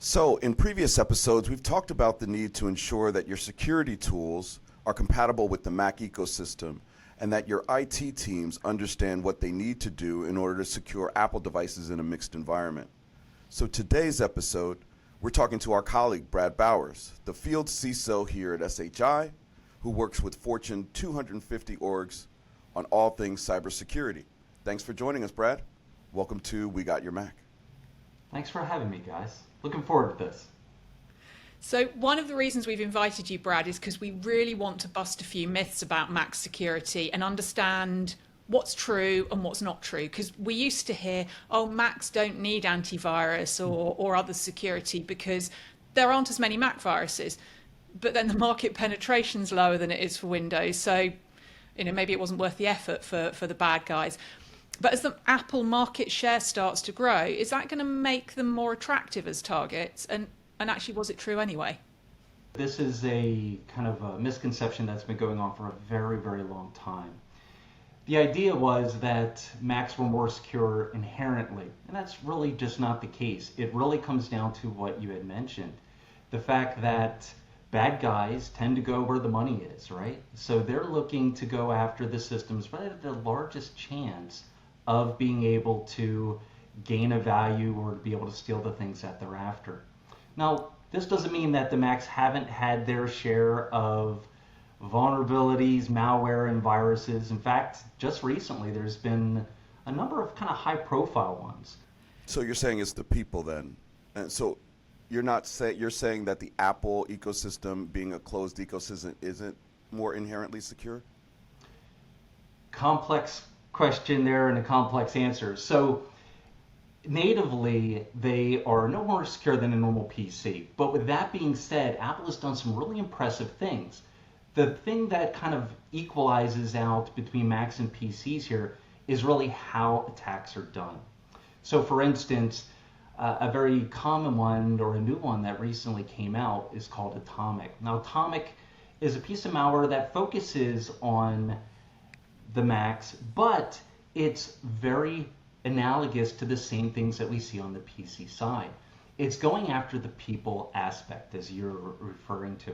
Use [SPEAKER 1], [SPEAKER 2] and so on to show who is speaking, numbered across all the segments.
[SPEAKER 1] So, in previous episodes, we've talked about the need to ensure that your security tools are compatible with the Mac ecosystem and that your IT teams understand what they need to do in order to secure Apple devices in a mixed environment. So, today's episode, we're talking to our colleague, Brad Bowers, the Field CISO here at SHI, who works with Fortune 250 orgs on all things cybersecurity. Thanks for joining us, Brad. Welcome to We Got Your Mac.
[SPEAKER 2] Thanks for having me, guys. Looking forward to this.
[SPEAKER 3] So one of the reasons we've invited you, Brad, is because we really want to bust a few myths about Mac security and understand what's true and what's not true. Because we used to hear, oh, Macs don't need antivirus or other security because there aren't as many Mac viruses. But then the market penetration's lower than it is for Windows. So, maybe it wasn't worth the effort for the bad guys. But as the Apple market share starts to grow, is that going to make them more attractive as targets? And actually, was it true anyway?
[SPEAKER 2] This is a kind of a misconception that's been going on for a very, very long time. The idea was that Macs were more secure inherently, and that's really just not the case. It really comes down to what you had mentioned. The fact that bad guys tend to go where the money is, right? So they're looking to go after the systems where they have the largest chance of being able to gain a value or to be able to steal the things that they're after. Now, this doesn't mean that the Macs haven't had their share of vulnerabilities, malware, and viruses. In fact, just recently, there's been a number of kind of high-profile ones.
[SPEAKER 1] So you're saying it's the people then? And so you're saying that the Apple ecosystem, being a closed ecosystem, isn't more inherently secure?
[SPEAKER 2] Complex question there and a complex answer. So natively, they are no more secure than a normal PC. But with that being said, Apple has done some really impressive things. The thing that kind of equalizes out between Macs and PCs here is really how attacks are done. So for instance, a very common one or a new one that recently came out is called Atomic. Now, Atomic is a piece of malware that focuses on the Macs, but it's very analogous to the same things that we see on the PC side. It's going after the people aspect, as you're referring to.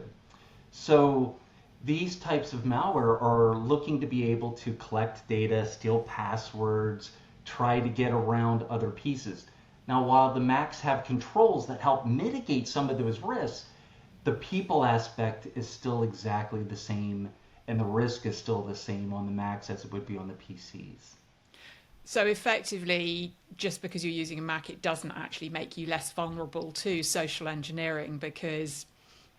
[SPEAKER 2] So these types of malware are looking to be able to collect data, steal passwords, try to get around other pieces. Now, while the Macs have controls that help mitigate some of those risks, the people aspect is still exactly the same, and the risk is still the same on the Macs as it would be on the PCs.
[SPEAKER 3] So effectively, just because you're using a Mac, it doesn't actually make you less vulnerable to social engineering because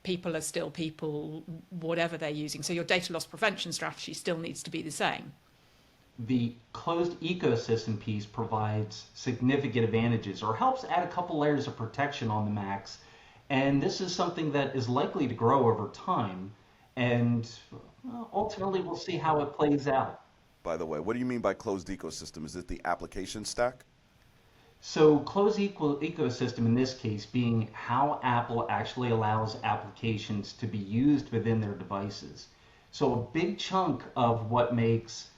[SPEAKER 3] people are still people, whatever they're using. So your data loss prevention strategy still needs to be the same.
[SPEAKER 2] The closed ecosystem piece provides significant advantages or helps add a couple layers of protection on the Macs. And this is something that is likely to grow over time. And ultimately, we'll see how it plays out.
[SPEAKER 1] By the way, what do you mean by closed ecosystem? Is it the application stack?
[SPEAKER 2] So closed ecosystem in this case being how Apple actually allows applications to be used within their devices. So a big chunk of what makes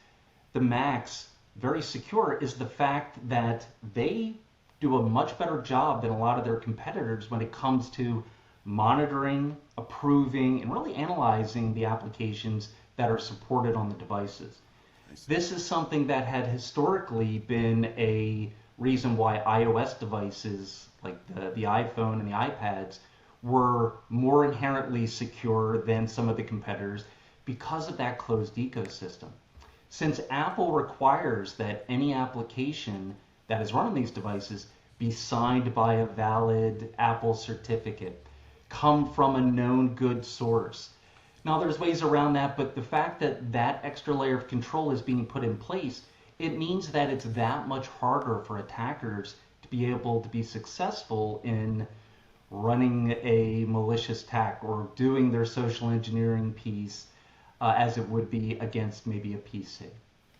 [SPEAKER 2] the Macs very secure is the fact that they do a much better job than a lot of their competitors when it comes to monitoring, approving, and really analyzing the applications that are supported on the devices. This is something that had historically been a reason why iOS devices like the iPhone and the iPads were more inherently secure than some of the competitors because of that closed ecosystem. Since Apple requires that any application that is run on these devices be signed by a valid Apple certificate, come from a known good source. Now, there's ways around that, but the fact that that extra layer of control is being put in place, it means that it's that much harder for attackers to be able to be successful in running a malicious attack or doing their social engineering piece as it would be against maybe a PC.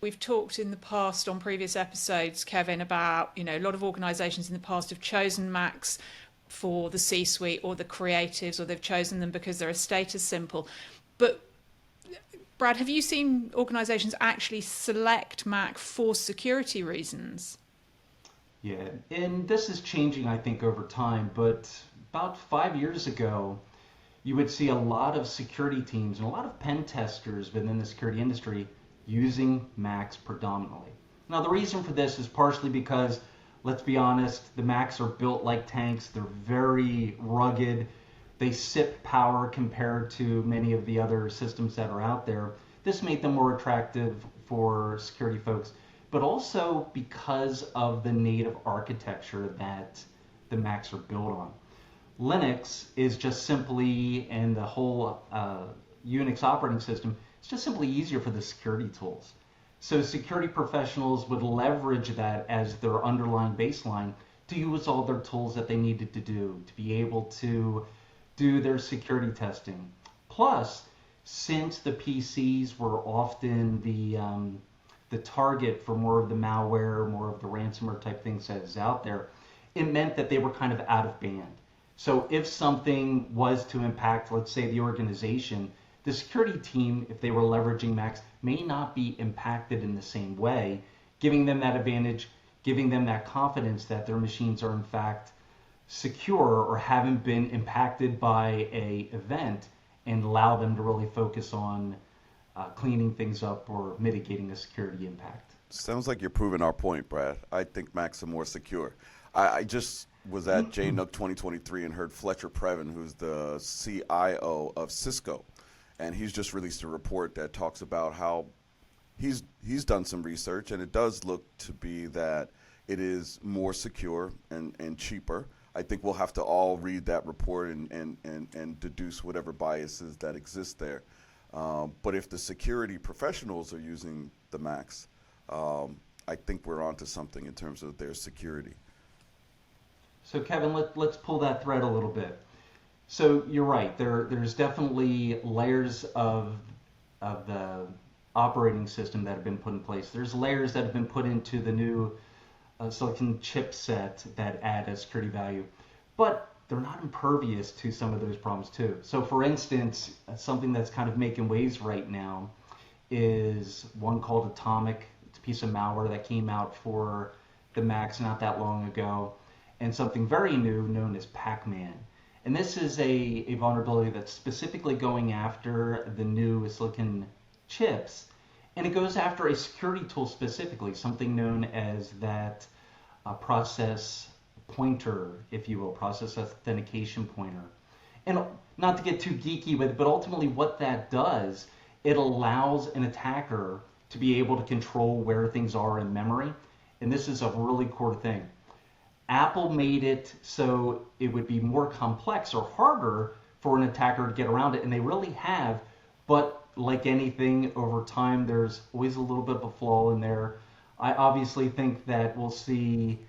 [SPEAKER 3] We've talked in the past on previous episodes, Kevin, about, a lot of organizations in the past have chosen Macs for the C-suite or the creatives, or they've chosen them because they're a status symbol. But Brad, have you seen organizations actually select Mac for security reasons?
[SPEAKER 2] Yeah, and this is changing, I think, over time, but about 5 years ago, you would see a lot of security teams and a lot of pen testers within the security industry using Macs predominantly. Now, the reason for this is partially because, let's be honest, the Macs are built like tanks. They're very rugged. They sip power compared to many of the other systems that are out there. This made them more attractive for security folks, but also because of the native architecture that the Macs are built on. Linux is just simply, and the whole Unix operating system, it's just simply easier for the security tools. So security professionals would leverage that as their underlying baseline to use all their tools that they needed to do to be able to do their security testing. Plus, since the PCs were often the target for more of the malware, more of the ransomware type things that is out there, it meant that they were kind of out of band. So if something was to impact, let's say, the organization, the security team, if they were leveraging Macs, may not be impacted in the same way, giving them that advantage, giving them that confidence that their machines are in fact secure or haven't been impacted by a event, and allow them to really focus on cleaning things up or mitigating a security impact.
[SPEAKER 1] Sounds like you're proving our point, Brad. I think Macs are more secure. I just was at JNUC 2023 and heard Fletcher Previn, who's the CIO of Cisco, and he's just released a report that talks about how he's done some research, and it does look to be that it is more secure and cheaper. I think we'll have to all read that report and deduce whatever biases that exist there. But if the security professionals are using the Macs, I think we're onto something in terms of their security.
[SPEAKER 2] So Kevin, let's pull that thread a little bit. So you're right. There's definitely layers of the operating system that have been put in place. There's layers that have been put into the new silicon chipset that add a security value, but they're not impervious to some of those problems too. So for instance, something that's kind of making waves right now is one called Atomic. It's a piece of malware that came out for the Macs not that long ago, and something very new known as Pac-Man. And this is a vulnerability that's specifically going after the new silicon chips, and it goes after a security tool specifically, something known as that process pointer, if you will, process authentication pointer. And not to get too geeky with it, but ultimately what that does, it allows an attacker to be able to control where things are in memory. And this is a really core thing. Apple made it so it would be more complex or harder for an attacker to get around it, and they really have, but like anything over time, there's always a little bit of a flaw in there. I obviously think that we'll see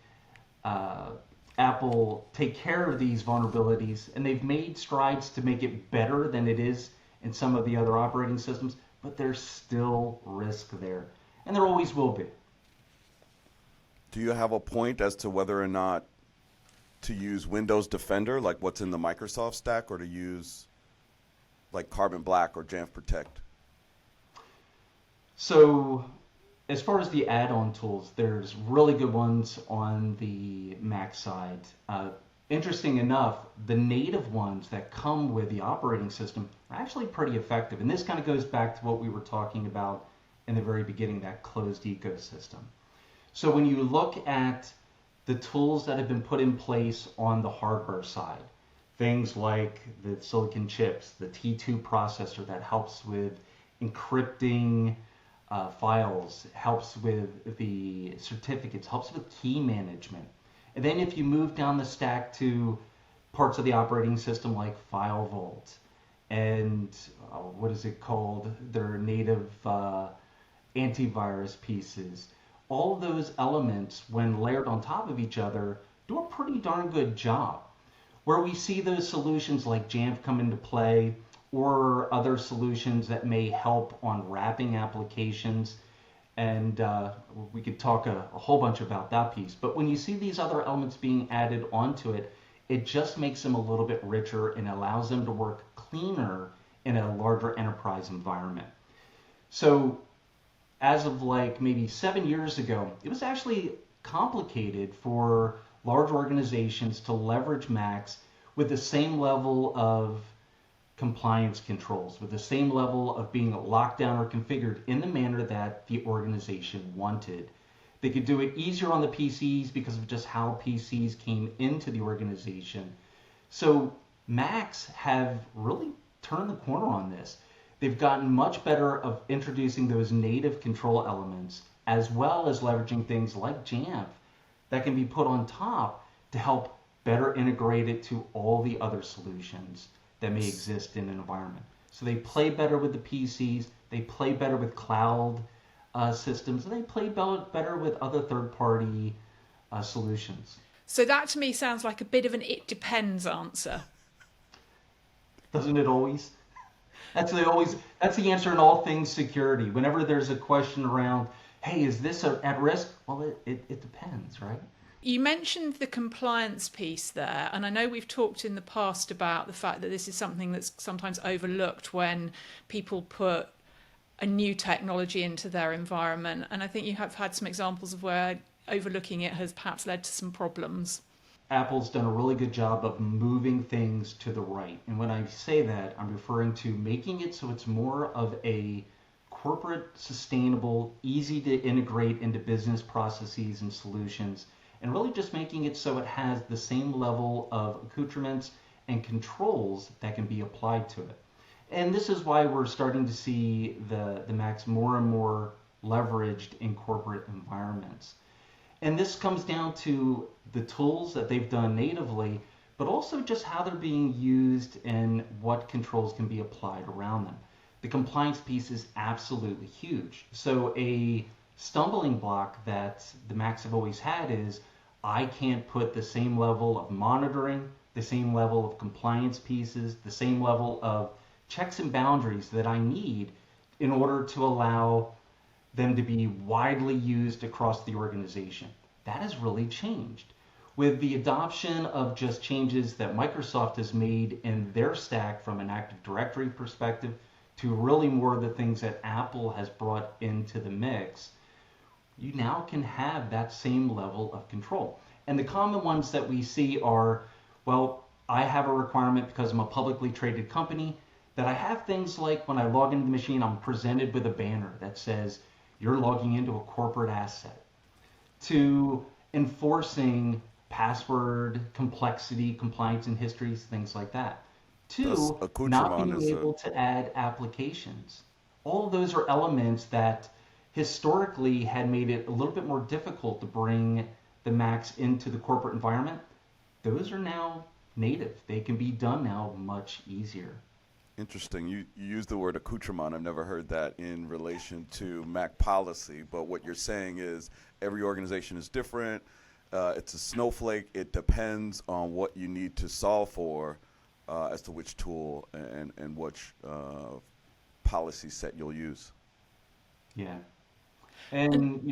[SPEAKER 2] Apple take care of these vulnerabilities, and they've made strides to make it better than it is in some of the other operating systems, but there's still risk there, and there always will be.
[SPEAKER 1] Do you have a point as to whether or not to use Windows Defender, like what's in the Microsoft stack, or to use like Carbon Black or Jamf Protect?
[SPEAKER 2] So as far as the add-on tools, there's really good ones on the Mac side. Interesting enough, the native ones that come with the operating system are actually pretty effective. And this kind of goes back to what we were talking about in the very beginning, that closed ecosystem. So when you look at the tools that have been put in place on the hardware side, things like the silicon chips, the T2 processor that helps with encrypting files, helps with the certificates, helps with key management. And then if you move down the stack to parts of the operating system like File Vault and what is it called, their native antivirus pieces, all of those elements, when layered on top of each other, do a pretty darn good job. Where we see those solutions like Jamf come into play, or other solutions that may help on wrapping applications, and we could talk a whole bunch about that piece. But when you see these other elements being added onto it, it just makes them a little bit richer and allows them to work cleaner in a larger enterprise environment. So as of like maybe 7 years ago, it was actually complicated for large organizations to leverage Macs with the same level of compliance controls, with the same level of being locked down or configured in the manner that the organization wanted. They could do it easier on the PCs because of just how PCs came into the organization. So Macs have really turned the corner on this. They've gotten much better of introducing those native control elements, as well as leveraging things like Jamf that can be put on top to help better integrate it to all the other solutions that may exist in an environment. So they play better with the PCs, they play better with cloud systems, and they play better with other third-party solutions.
[SPEAKER 3] So that to me sounds like a bit of an "it depends" answer.
[SPEAKER 2] Doesn't it always? That's the answer in all things security. Whenever there's a question around, hey, is this at risk? Well, it depends, right?
[SPEAKER 3] You mentioned the compliance piece there, and I know we've talked in the past about the fact that this is something that's sometimes overlooked when people put a new technology into their environment. And I think you have had some examples of where overlooking it has perhaps led to some problems.
[SPEAKER 2] Apple's done a really good job of moving things to the right. And when I say that, I'm referring to making it so it's more of a corporate, sustainable, easy to integrate into business processes and solutions, and really just making it so it has the same level of accoutrements and controls that can be applied to it. And this is why we're starting to see the Macs more and more leveraged in corporate environments. And this comes down to the tools that they've done natively, but also just how they're being used and what controls can be applied around them. The compliance piece is absolutely huge. So a stumbling block that the Macs have always had is I can't put the same level of monitoring, the same level of compliance pieces, the same level of checks and boundaries that I need in order to allow them to be widely used across the organization. That has really changed. With the adoption of just changes that Microsoft has made in their stack from an Active Directory perspective to really more of the things that Apple has brought into the mix, you now can have that same level of control. And the common ones that we see are, well, I have a requirement because I'm a publicly traded company that I have things like when I log into the machine, I'm presented with a banner that says, you're logging into a corporate asset, to enforcing password complexity, compliance and histories, things like that, to not being able to add applications. All of those are elements that historically had made it a little bit more difficult to bring the Macs into the corporate environment. Those are now native. They can be done now much easier.
[SPEAKER 1] Interesting. You used the word accoutrement. I've never heard that in relation to Mac policy, but what you're saying is every organization is different. It's a snowflake. It depends on what you need to solve for as to which tool and which policy set you'll use.
[SPEAKER 2] Yeah. And,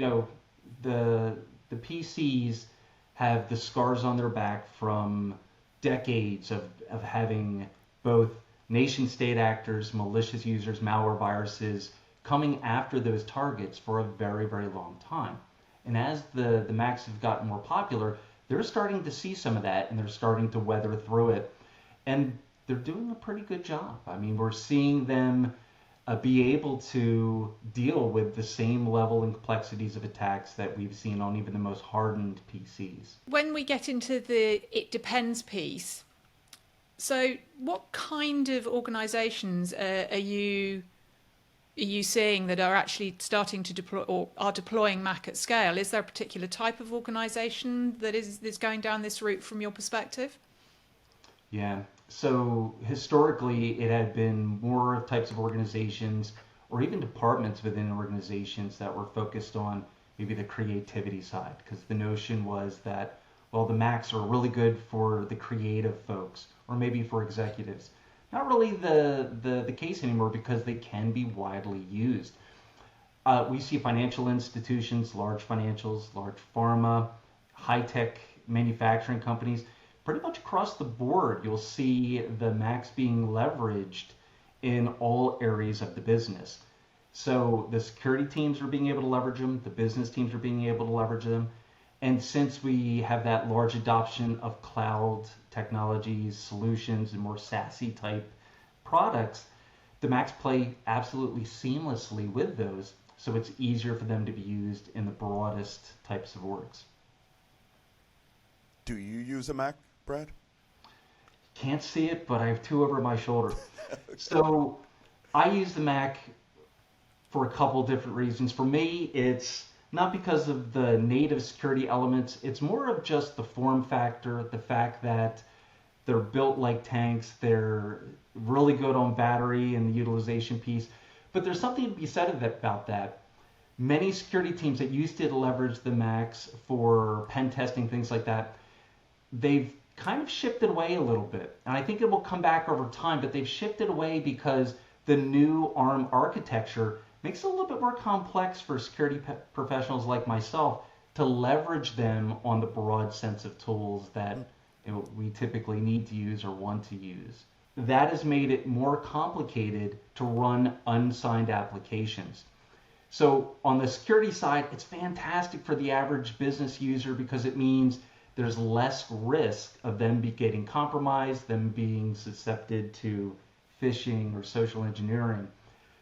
[SPEAKER 2] the PCs have the scars on their back from decades of having both nation-state actors, malicious users, malware viruses coming after those targets for a very, very long time. And as the Macs have gotten more popular, they're starting to see some of that and they're starting to weather through it. And they're doing a pretty good job. I mean, we're seeing them be able to deal with the same level and complexities of attacks that we've seen on even the most hardened PCs.
[SPEAKER 3] When we get into the "it depends" piece, so what kind of organisations are you seeing that are actually starting to deploy or are deploying Mac at scale? Is there a particular type of organisation that is going down this route from your perspective?
[SPEAKER 2] Yeah. So historically, it had been more types of organizations or even departments within organizations that were focused on maybe the creativity side, because the notion was that, well, the Macs are really good for the creative folks or maybe for executives. Not really the case anymore because they can be widely used. We see financial institutions, large financials, large pharma, high-tech manufacturing companies. Pretty much across the board, you'll see the Macs being leveraged in all areas of the business. So the security teams are being able to leverage them, the business teams are being able to leverage them, And since we have that large adoption of cloud technologies, solutions, and more SaaS-y type products, the Macs play absolutely seamlessly with those. So it's easier for them to be used in the broadest types of orgs.
[SPEAKER 1] Do you use a Mac, Brad?
[SPEAKER 2] Can't see it, but I have two over my shoulder. So I use the Mac for a couple different reasons. For me, it's not because of the native security elements. It's more of just the form factor, the fact that they're built like tanks. They're really good on battery and the utilization piece. But there's something to be said about that. Many security teams that used to leverage the Macs for pen testing, things like that, they've kind of shifted away a little bit. And I think it will come back over time, but they've shifted away because the new ARM architecture makes it a little bit more complex for security professionals like myself to leverage them on the broad sense of tools that we typically need to use or want to use. That has made it more complicated to run unsigned applications. So on the security side, it's fantastic for the average business user because it means there's less risk of them getting compromised, them being susceptible to phishing or social engineering.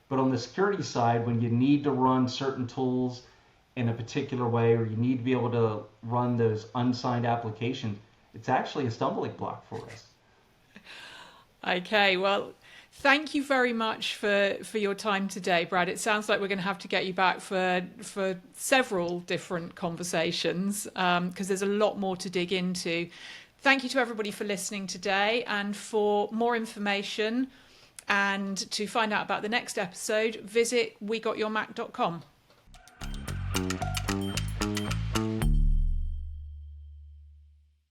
[SPEAKER 2] But on the security side, when you need to run certain tools in a particular way, or you need to be able to run those unsigned applications, it's actually a stumbling block for us.
[SPEAKER 3] Okay, well, thank you very much for your time today, Brad. It sounds like we're going to have to get you back for several different conversations because there's a lot more to dig into. Thank you to everybody for listening today, and for more information and to find out about the next episode, visit wegotyourmac.com.